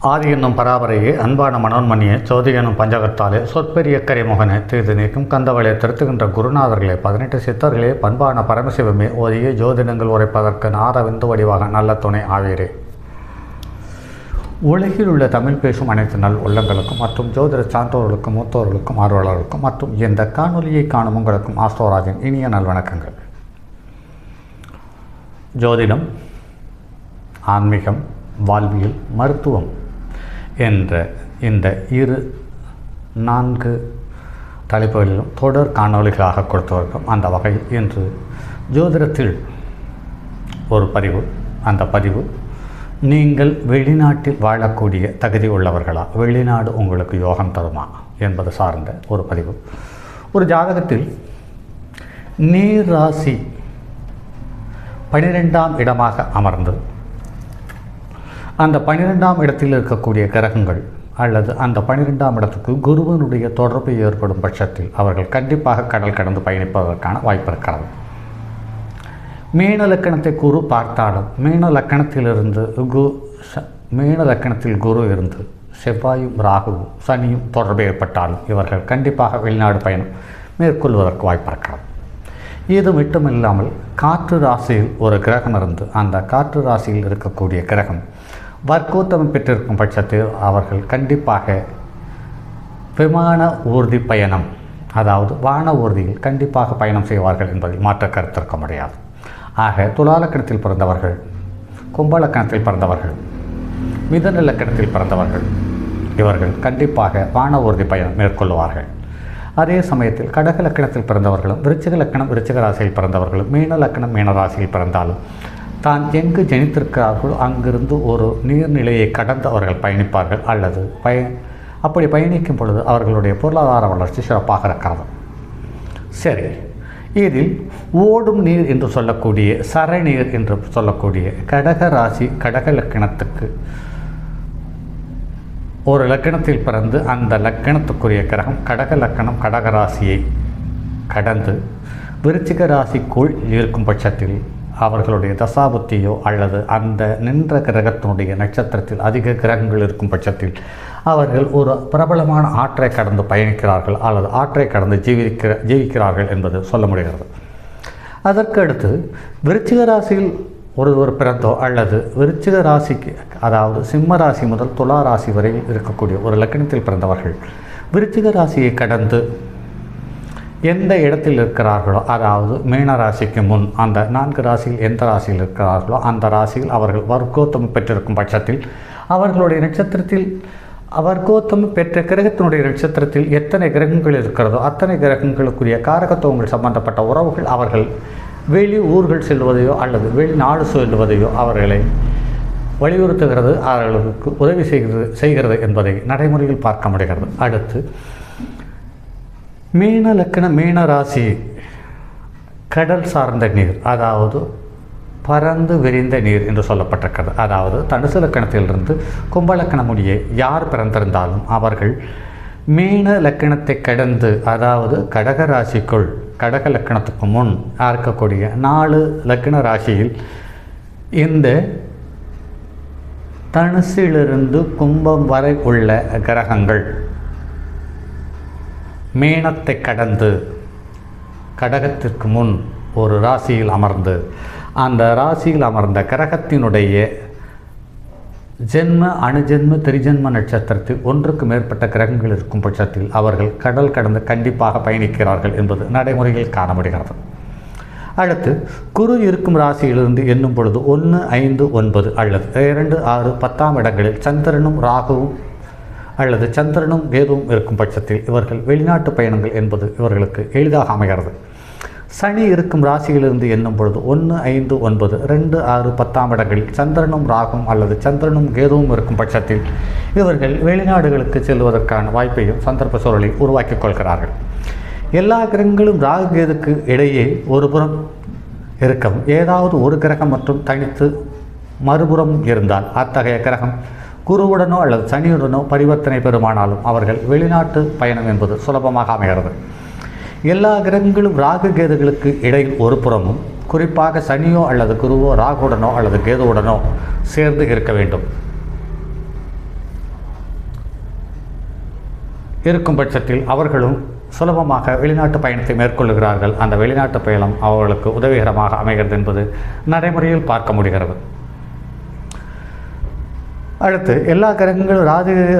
ஆதி என்னும் பராபரையே அன்பான மனோன்மணியே சோதி என்னும் பஞ்சகத்தாலே சொற்பெரிய கரிமுகனை தீர்த்து நீக்கும் கந்தவளை திருத்துகின்ற குருநாதர்களே 18 சித்தர்களே பண்பான பரமசிவமே ஓதிய ஜோதிடங்கள் உரைப்பதற்கு நாத விந்து வடிவாக நல்ல துணை ஆவீரே. உலகில் உள்ள தமிழ் பேசும் அனைத்து நல் உள்ளங்களுக்கும் மற்றும் ஜோதிட சான்றோர்களுக்கும் மூத்தோர்களுக்கும் ஆர்வலர்களுக்கும் மற்றும் இந்த காணொலியை காணும் உங்களுக்கும் ஆஸ்ட்ரோராஜின் இனிய நல்வணக்கங்கள். ஜோதிடம், ஆன்மீகம், வாழ்வியல், மருத்துவம் என்ற இந்த 4 தலைப்புகளிலும் தொடர் காணொலிகளாக கொடுத்து வருகிறோம். அந்த வகையில் இன்று ஜோதிடத்தில் ஒரு பதிவு. அந்த பதிவு, நீங்கள் வெளிநாட்டில் வாழக்கூடிய தகுதி உள்ளவர்களா, வெளிநாடு உங்களுக்கு யோகம் தருமா என்பது சார்ந்த ஒரு பதிவு. ஒரு ஜாதகத்தில் நீர் ராசி 12ஆம் இடமாக அமர்ந்து அந்த 12ஆம் இடத்தில் இருக்கக்கூடிய கிரகங்கள் அல்லது அந்த 12ஆம் இடத்துக்கு குருவனுடைய தொடர்பு ஏற்படும் பட்சத்தில் அவர்கள் கண்டிப்பாக கடல் கடந்து பயணிப்பதற்கான வாய்ப்பு இருக்கிறது. மீன லக்கணத்தை குரு பார்த்தாலும் மீன லக்கணத்தில் குரு இருந்து செவ்வாயும் ராகுவும் சனியும் தொடர்பு ஏற்பட்டாலும் இவர்கள் கண்டிப்பாக வெளிநாடு பயணம் மேற்கொள்வதற்கு வாய்ப்பு இருக்கிறது. இது மட்டுமில்லாமல் காற்று ராசியில் ஒரு கிரகம் இருந்து அந்த காற்று ராசியில் இருக்கக்கூடிய கிரகம் வர்க்கோத்தமம் பெற்றிருக்கும் பட்சத்தில் அவர்கள் கண்டிப்பாக விமான ஊர்தி பயணம், அதாவது வான ஊர்தியில் கண்டிப்பாக பயணம் செய்வார்கள் என்பதில் மாற்ற கருத்திருக்க முடியாது. ஆக துலாலக்கணத்தில் பிறந்தவர்கள், கும்பலக்கணத்தில் பிறந்தவர்கள், மிதுன லக்கணத்தில் பிறந்தவர்கள் இவர்கள் கண்டிப்பாக வான ஊர்தி பயணம் மேற்கொள்வார்கள். அதே சமயத்தில் கடக லக்கணத்தில் பிறந்தவர்களும் விருச்சிக லக்கணம் விருச்சிக ராசியில் பிறந்தவர்களும் மீன லக்கணம் மீன ராசியில் பிறந்தாலும் தான் எங்கு ஜனித்திருக்கிறார்களோ அங்கிருந்து ஒரு நீர்நிலையை கடந்து அவர்கள் பயணிப்பார்கள். அல்லது அப்படி பயணிக்கும் பொழுது அவர்களுடைய பொருளாதார வளர்ச்சி சிறப்பாக இருக்கிறது. சரி, இதில் ஓடும் நீர் என்று சொல்லக்கூடிய சரநீர் என்று சொல்லக்கூடிய கடக ராசி கடக லக்கணத்துக்கு ஒரு லக்கணத்தில் பிறந்து அந்த லக்கணத்துக்குரிய கிரகம் கடக லக்கணம் கடகராசியை கடந்து விருச்சிக ராசிக்குள் இருக்கும் பட்சத்தில் அவர்களுடைய தசாபுத்தியோ அல்லது அந்த நின்ற கிரகத்தினுடைய நட்சத்திரத்தில் அதிக கிரகங்கள் இருக்கும் பட்சத்தில் அவர்கள் ஒரு பிரபலமான ஆற்றை கடந்து பயணிக்கிறார்கள் அல்லது ஆற்றை கடந்து ஜீவிக்கிறார்கள் என்பது சொல்ல முடிகிறது. அதற்கு அடுத்து விருச்சிக ராசியில் ஒருவர் பிறந்தோ அல்லது விருச்சிக ராசிக்கு, அதாவது சிம்ம ராசி முதல் துலா ராசி வரை இருக்கக்கூடிய ஒரு லக்கணத்தில் பிறந்தவர்கள் விருச்சிக ராசியை கடந்து எந்த இடத்தில் இருக்கிறார்களோ, அதாவது மீன ராசிக்கு முன் அந்த 4 ராசியில் எந்த ராசியில் இருக்கிறார்களோ அந்த ராசியில் அவர்கள் வர்க்கோத்தமம் பெற்றிருக்கும் பட்சத்தில் அவர்களுடைய நட்சத்திரத்தில் வர்க்கோத்தமம் பெற்ற கிரகத்தினுடைய நட்சத்திரத்தில் எத்தனை கிரகங்கள் இருக்கிறதோ அத்தனை கிரகங்களுக்குரிய காரகத்துவங்கள் சம்பந்தப்பட்ட உறவுகள் அவர்கள் வெளி ஊர்கள் செல்வதையோ அல்லது வெளிநாடு செல்வதையோ அவர்களை வலியுறுத்துகிறது, அவர்களுக்கு உதவி செய்கிறது என்பதை நடைமுறையில் பார்க்க முடிகிறது. அடுத்து மீன லக்கண மீன ராசி கடல் சார்ந்த நீர், அதாவது பறந்து விரிந்த நீர் என்று சொல்லப்பட்டிருக்கிறது. அதாவது தனுசு லக்கணத்திலிருந்து கும்பலக்கணம் முடிய யார் பிறந்திருந்தாலும் அவர்கள் மீன லக்கணத்தை கடந்து, அதாவது கடக ராசிக்குள் கடக லக்கணத்துக்கு முன் இருக்கக்கூடிய 4 லக்கண ராசியில் இந்த தனுசிலிருந்து கும்பம் வரை உள்ள கிரகங்கள் மீனத்தை கடந்து கடகத்திற்கு முன் ஒரு ராசியில் அமர்ந்து அந்த ராசியில் அமர்ந்த கிரகத்தினுடைய ஜென்ம அணுஜென்ம திரிஜென்ம நட்சத்திரத்தில் ஒன்றுக்கு மேற்பட்ட கிரகங்கள் இருக்கும் பட்சத்தில் அவர்கள் கடல் கடந்து கண்டிப்பாக பயணிக்கிறார்கள் என்பது நடைமுறையில் காண முடிகிறது. அடுத்து குரு இருக்கும் ராசியிலிருந்து எண்ணும் பொழுது 1, 5, 9 அல்லது 2, 6, 10ஆம் இடங்களில் சந்திரனும் ராகுவும் அல்லது சந்திரனும் கேதுவும் இருக்கும் பட்சத்தில் இவர்கள் வெளிநாட்டு பயணங்கள் என்பது இவர்களுக்கு எளிதாக அமைகிறது. சனி இருக்கும் ராசியிலிருந்து எண்ணும் பொழுது 1, 5, 9, 2, 6, 10ஆம் இடங்களில் சந்திரனும் ராகும் அல்லது சந்திரனும் கேதுவும் இருக்கும் பட்சத்தில் இவர்கள் வெளிநாடுகளுக்கு செல்வதற்கான வாய்ப்பையும் சந்தர்ப்ப சூழலை உருவாக்கிக் கொள்கிறார்கள். எல்லா கிரகங்களும் ராகு கேதுக்கு இடையே ஒரு புறம் இருக்கவும் ஏதாவது ஒரு கிரகம் மற்றும் தனித்து மறுபுறம் இருந்தால் அத்தகைய கிரகம் குருவுடனோ அல்லது சனியுடனோ பரிவர்த்தனை பெறுமானாலும் அவர்கள் வெளிநாட்டு பயணம் என்பது சுலபமாக அமைகிறது. எல்லா கிரகங்களும் ராகு கேதுகளுக்கு இடையில் ஒரு புறமும், குறிப்பாக சனியோ அல்லது குருவோ ராகுடனோ அல்லது கேதுவுடனோ சேர்ந்து இருக்க வேண்டும். இருக்கும் பட்சத்தில் அவர்களும் சுலபமாக வெளிநாட்டு பயணத்தை மேற்கொள்ளுகிறார்கள். அந்த வெளிநாட்டு பயணம் அவர்களுக்கு உதவிகரமாக அமைகிறது என்பது நடைமுறையில் பார்க்க முடிகிறது. அடுத்து எல்லா கிரகங்களும்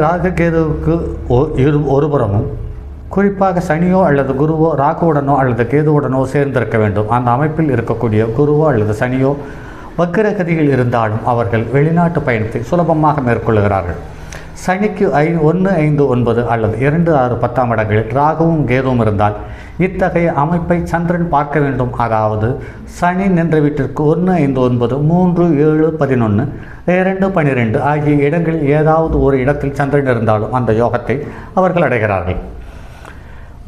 ராகுகேதுவுக்கு ஒருபுறமும், குறிப்பாக சனியோ அல்லது குருவோ ராகுவுடனோ அல்லது கேதுவுடனோ சேர்ந்திருக்க வேண்டும். அந்த அமைப்பில் இருக்கக்கூடிய குருவோ அல்லது சனியோ வக்கிரகதியில் இருந்தாலும் அவர்கள் வெளிநாட்டு பயணத்தை சுலபமாக மேற்கொள்ளுகிறார்கள். சனிக்கு 1, 5, 9 அல்லது 2, 6, 10 இடங்களில் ராகுவும் கேதுவும் இருந்தால் இத்தகைய அமைப்பை சந்திரன் பார்க்க வேண்டும். அதாவது சனி நின்ற வீட்டிற்கு 1, 5, 9, 3, 7, 11, 2, 12 ஆகிய இடங்களில் ஏதாவது ஒரு இடத்தில் சந்திரன் இருந்தாலும் அந்த யோகத்தை அவர்கள் அடைகிறார்கள்.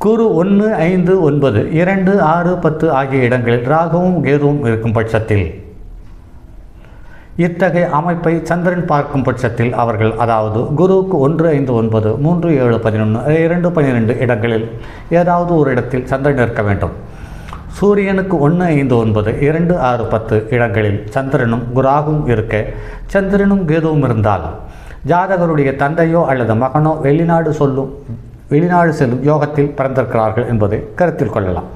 குரு 1, 5, 9, 2, 6, 10 ஆகிய இடங்களில் ராகுவும் கேதுவும் இருக்கும் பட்சத்தில் இத்தகைய அமைப்பை சந்திரன் பார்க்கும் பட்சத்தில் அவர்கள், அதாவது குருவுக்கு 1, 5, 9, 3, 7, 11, 2, 12 இடங்களில் ஏதாவது ஒரு இடத்தில் சந்திரன் இருக்க வேண்டும். சூரியனுக்கு 1, 5, 9, 2, 6, 10 இடங்களில் சந்திரனும் ராகுவும் இருக்க சந்திரனும் கேதுவும் இருந்தால் ஜாதகருடைய தந்தையோ அல்லது மகனோ வெளிநாடு செல்லும் யோகத்தில் பிறந்திருக்கிறார்கள் என்பதை கருத்தில் கொள்ளலாம்.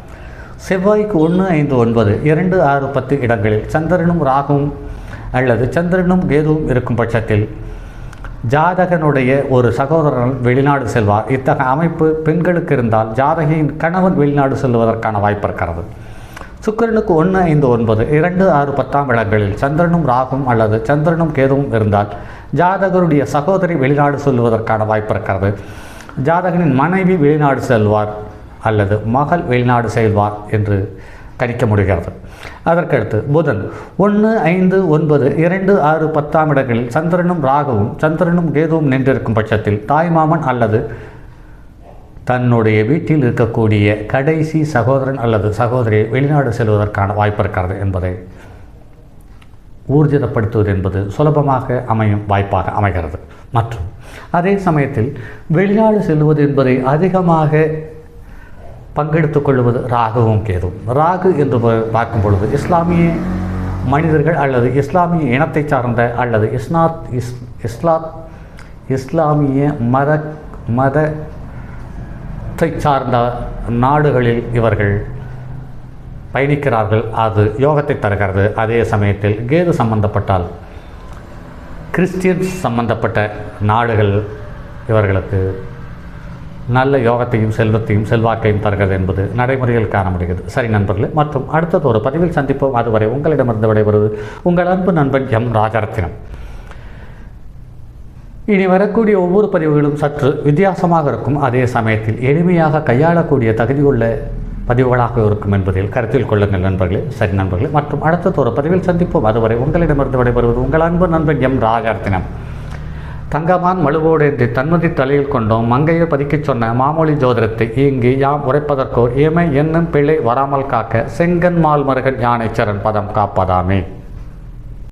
செவ்வாய்க்கு 1, 5, 9, 2, 6, 10 இடங்களில் சந்திரனும் ராகுவும் அல்லது சந்திரனும் கேதுவும் இருக்கும் பட்சத்தில் ஜாதகனுடைய ஒரு சகோதரன் வெளிநாடு செல்வார். இத்தகைய அமைப்பு பெண்களுக்கு இருந்தால் ஜாதகியின் கணவன் வெளிநாடு செல்வதற்கான வாய்ப்பு இருக்கிறது. சுக்கிரனுக்கு 1, 5, 9, 2, 6, 10 இடங்களில் சந்திரனும் ராகும் அல்லது சந்திரனும் கேதுவும் இருந்தால் ஜாதகருடைய சகோதரி வெளிநாடு செல்வதற்கான வாய்ப்பு இருக்கிறது. ஜாதகனின் மனைவி வெளிநாடு செல்வார் அல்லது மகள் வெளிநாடு செல்வார் என்று கணிக்க முடிகிறது. அதற்கடுத்து புதன் 1, 5, 9, 2, 6, 10 இடங்களில் சந்திரனும் கேதுவும் நின்றிருக்கும் பட்சத்தில் தாய்மாமன் அல்லது தன்னுடைய வீட்டில் இருக்கக்கூடிய கடைசி சகோதரன் அல்லது சகோதரியை வெளிநாடு செல்வதற்கான வாய்ப்பு இருக்கிறது என்பதை ஊர்ஜிதப்படுத்துவது என்பது சுலபமாக அமையும் வாய்ப்பாக அமைகிறது. மற்றும் அதே சமயத்தில் வெளிநாடு செல்வது என்பதை அதிகமாக பங்கெடுத்துக் கொள்வது ராகுவும் கேதுவும். ராகு என்று பார்க்கும் பொழுது இஸ்லாமிய மனிதர்கள் அல்லது இஸ்லாமிய இனத்தை சார்ந்த அல்லது இஸ்லாமிய மதத்தை சார்ந்த நாடுகளில் இவர்கள் பயணிக்கிறார்கள். அது யோகத்தை தருகிறது. அதே சமயத்தில் கேது சம்பந்தப்பட்டால் கிறிஸ்டியன்ஸ் சம்பந்தப்பட்ட நாடுகள் இவர்களுக்கு நல்ல யோகத்தையும் செல்வத்தையும் செல்வாக்கையும் தருகிறது என்பது நடைமுறையில் காண முடிகிறது. சரி நண்பர்களே, மற்றும் அடுத்தது ஒரு பதிவில் சந்திப்போம். அதுவரை உங்களிடமிருந்து விடைபெறுவது உங்கள் அன்பு நண்பன் எம் ராஜரத்தினம். இனி வரக்கூடிய ஒவ்வொரு பதிவுகளும் சற்று வித்தியாசமாக இருக்கும். அதே சமயத்தில் எளிமையாக கையாளக்கூடிய தகுதியுள்ள பதிவுகளாக இருக்கும் என்பதில் கருத்தில் கொள்ளுங்கள் நண்பர்களே. சரி நண்பர்களே, மற்றும் அடுத்தது ஒரு பதிவில் சந்திப்போம். அதுவரை உங்களிடமிருந்து விடைபெறுவது உங்கள் அன்பு நண்பன் எம் ராஜரத்தினம். தங்கமான் மழுவோடு தன்மதி தலையில் கொண்டோம் மங்கையை பதிக்கச் சொன்ன மாமொழி ஜோதிடத்தை இங்கு யாம் உரைப்பதற்கோர் ஏமை என்னும் பிழை வராமல் காக்க செங்கன் மால் மருகன் யானைச்சரன் பதம் காப்பதாமே.